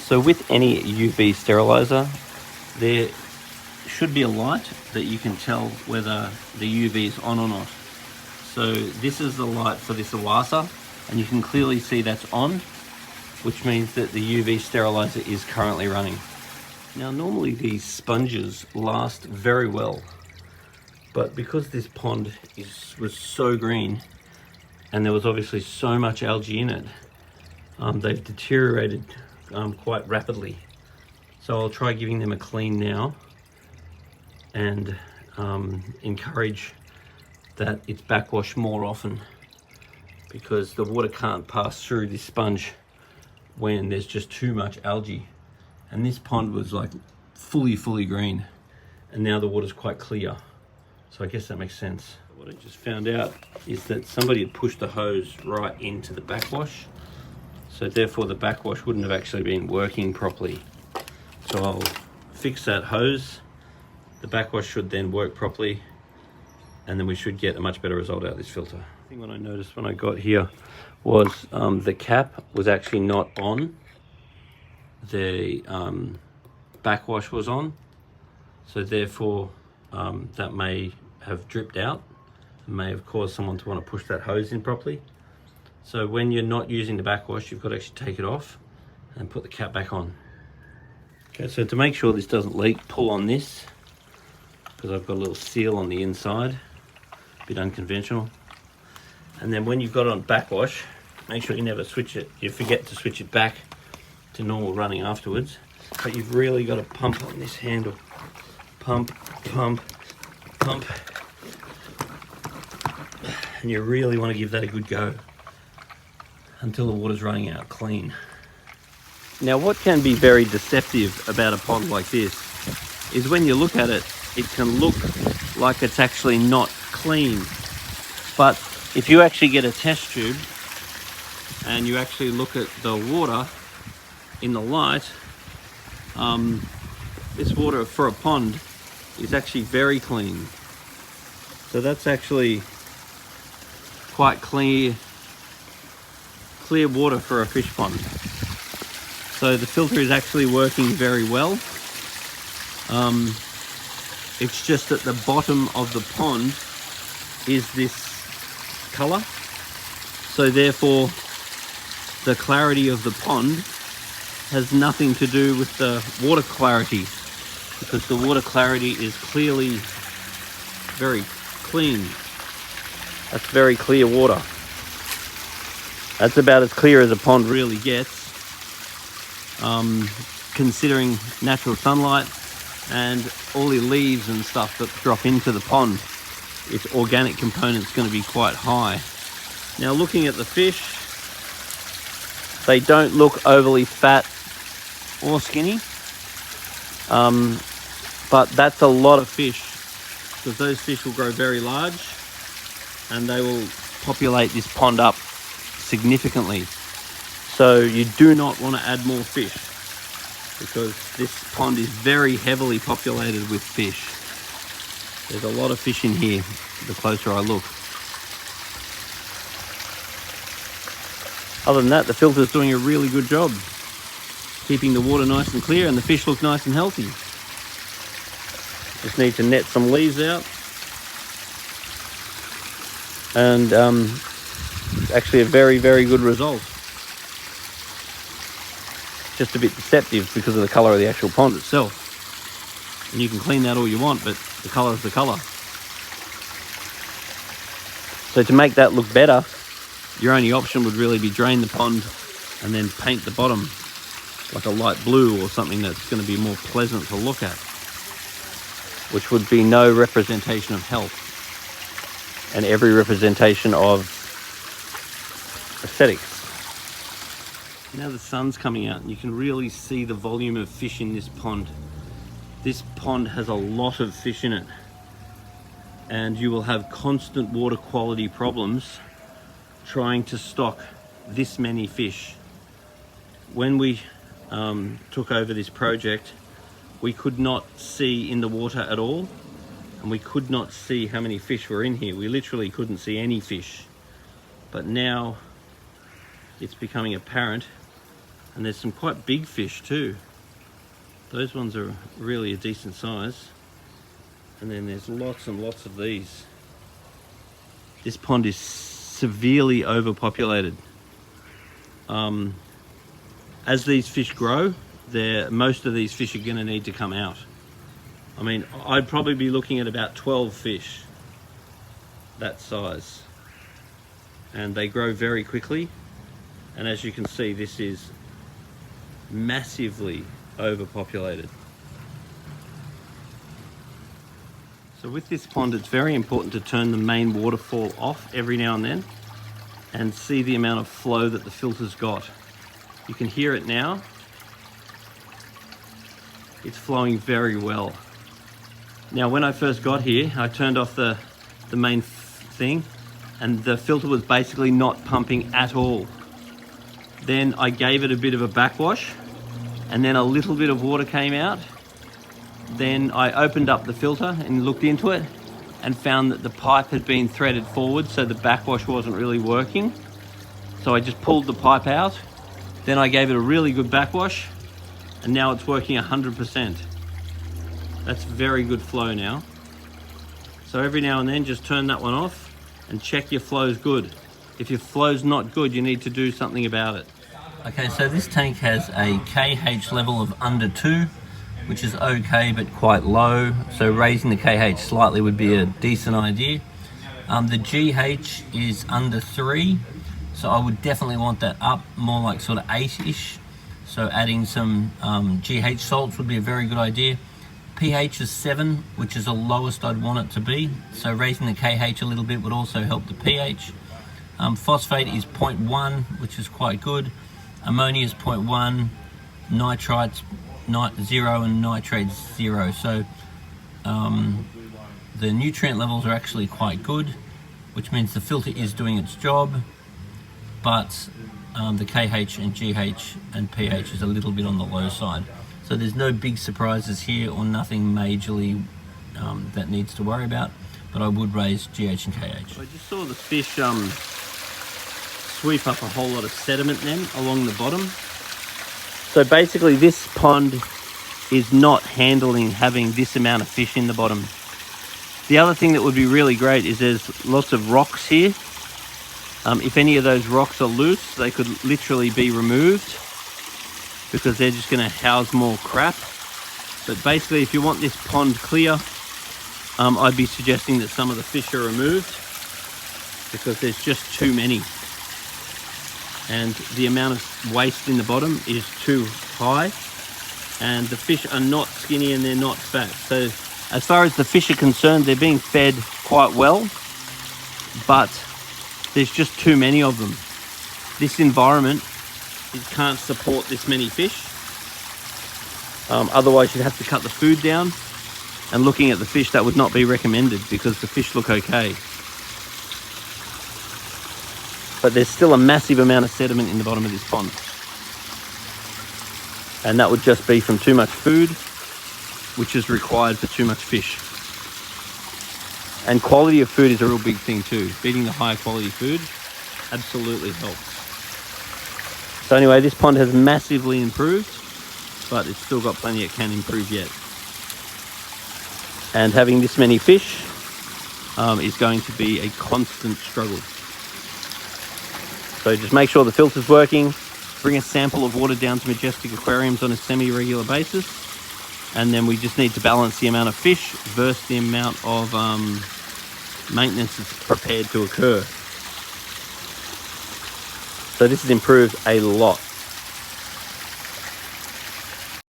So with any UV sterilizer, there should be a light that you can tell whether the UV is on or not. So this is the light for this Iwasa, and you can clearly see that's on, which means that the UV sterilizer is currently running. Now normally these sponges last very well, but because this pond was so green and there was obviously so much algae in it, they've deteriorated quite rapidly. So I'll try giving them a clean now and encourage that it's backwash more often, because the water can't pass through this sponge when there's just too much algae. And this pond was like fully green, and now the water's quite clear. So I guess that makes sense. What I just found out is that somebody had pushed the hose right into the backwash. So therefore the backwash wouldn't have actually been working properly. So I'll fix that hose. The backwash should then work properly, and then we should get a much better result out of this filter. The thing what I noticed when I got here was the cap was actually not on. The backwash was on. So therefore that may have dripped out and may have caused someone to want to push that hose in properly. So when you're not using the backwash, you've got to actually take it off and put the cap back on. Okay, so to make sure this doesn't leak, pull on this, because I've got a little seal on the inside, a bit unconventional. And then when you've got it on backwash, make sure you never switch it. You forget to switch it back to normal running afterwards, but you've really got to pump on this handle. Pump, pump, pump. And you really want to give that a good go until the water's running out clean. Now what can be very deceptive about a pond like this is when you look at it, it can look like it's actually not clean. But if you actually get a test tube and you actually look at the water in the light, this water for a pond is actually very clean. So that's actually quite clear water for a fish pond. So the filter is actually working very well. It's just at the bottom of the pond is this color. So therefore the clarity of the pond has nothing to do with the water clarity, because the water clarity is clearly very clean. That's very clear water. That's about as clear as a pond really gets, considering natural sunlight and all the leaves and stuff that drop into the pond. Its organic component's going to be quite high. Now looking at the fish, they don't look overly fat or skinny, but that's a lot of fish, because those fish will grow very large and they will populate this pond up significantly. So you do not want to add more fish, because this pond is very heavily populated with fish. There's a lot of fish in here the closer I look. Other than that, the filter's doing a really good job keeping the water nice and clear, and the fish look nice and healthy. Just need to net some leaves out, and actually a very good result. Just a bit deceptive because of the color of the actual pond itself, and you can clean that all you want, but the color is the color. So to make that look better, your only option would really be drain the pond and then paint the bottom like a light blue or something that's going to be more pleasant to look at, which would be no representation of health and every representation of aesthetics. Now the sun's coming out and you can really see the volume of fish in this pond. This pond has a lot of fish in it, and you will have constant water quality problems trying to stock this many fish. When we took over this project, we could not see in the water at all, and we could not see how many fish were in here. We literally couldn't see any fish. But now it's becoming apparent And there's some quite big fish too. Those ones are really a decent size. And then there's lots and lots of these. This pond is severely overpopulated. As these fish grow, most of these fish are going to need to come out. I mean, I'd probably be looking at about 12 fish that size. And they grow very quickly. And as you can see, this is massively overpopulated. So with this pond, it's very important to turn the main waterfall off every now and then and see the amount of flow that the filter's got. You can hear it now. It's flowing very well. Now, when I first got here, I turned off the main thing and the filter was basically not pumping at all. Then I gave it a bit of a backwash and then a little bit of water came out. Then I opened up the filter and looked into it and found that the pipe had been threaded forward, so the backwash wasn't really working. So I just pulled the pipe out. Then I gave it a really good backwash and now it's working 100%. That's very good flow now. So every now and then just turn that one off and check your flow's good. If your flow's not good, you need to do something about it. Okay, so this tank has a KH level of under 2, which is okay but quite low. So raising the KH slightly would be a decent idea. The GH is under 3, so I would definitely want that up more like sort of 8-ish. So adding some GH salts would be a very good idea. pH is 7, which is the lowest I'd want it to be. So raising the KH a little bit would also help the pH. Phosphate is 0.1, which is quite good. Ammonia is 0.1. Nitrites 0 and nitrates 0. So the nutrient levels are actually quite good, which means the filter is doing its job, but the KH and GH and pH is a little bit on the low side. So there's no big surprises here or nothing majorly that needs to worry about, but I would raise GH and KH. I just saw the fish sweep up a whole lot of sediment then along the bottom. So basically this pond is not handling having this amount of fish in the bottom. The other thing that would be really great is there's lots of rocks here. If any of those rocks are loose, they could literally be removed because they're just going to house more crap. But basically, if you want this pond clear, I'd be suggesting that some of the fish are removed because there's just too many. And the amount of waste in the bottom is too high. And the fish are not skinny and they're not fat. So as far as the fish are concerned, they're being fed quite well, but there's just too many of them. This environment, it can't support this many fish. Otherwise you'd have to cut the food down, and looking at the fish, that would not be recommended because the fish look okay. But there's still a massive amount of sediment in the bottom of this pond. And that would just be from too much food, which is required for too much fish. And quality of food is a real big thing too. Feeding the higher quality food absolutely helps. So anyway, this pond has massively improved, but it's still got plenty it can improve yet. And having this many fish is going to be a constant struggle. So just make sure the filter's working. Bring a sample of water down to Majestic Aquariums on a semi-regular basis. And then we just need to balance the amount of fish versus the amount of maintenance that's prepared to occur. So this has improved a lot.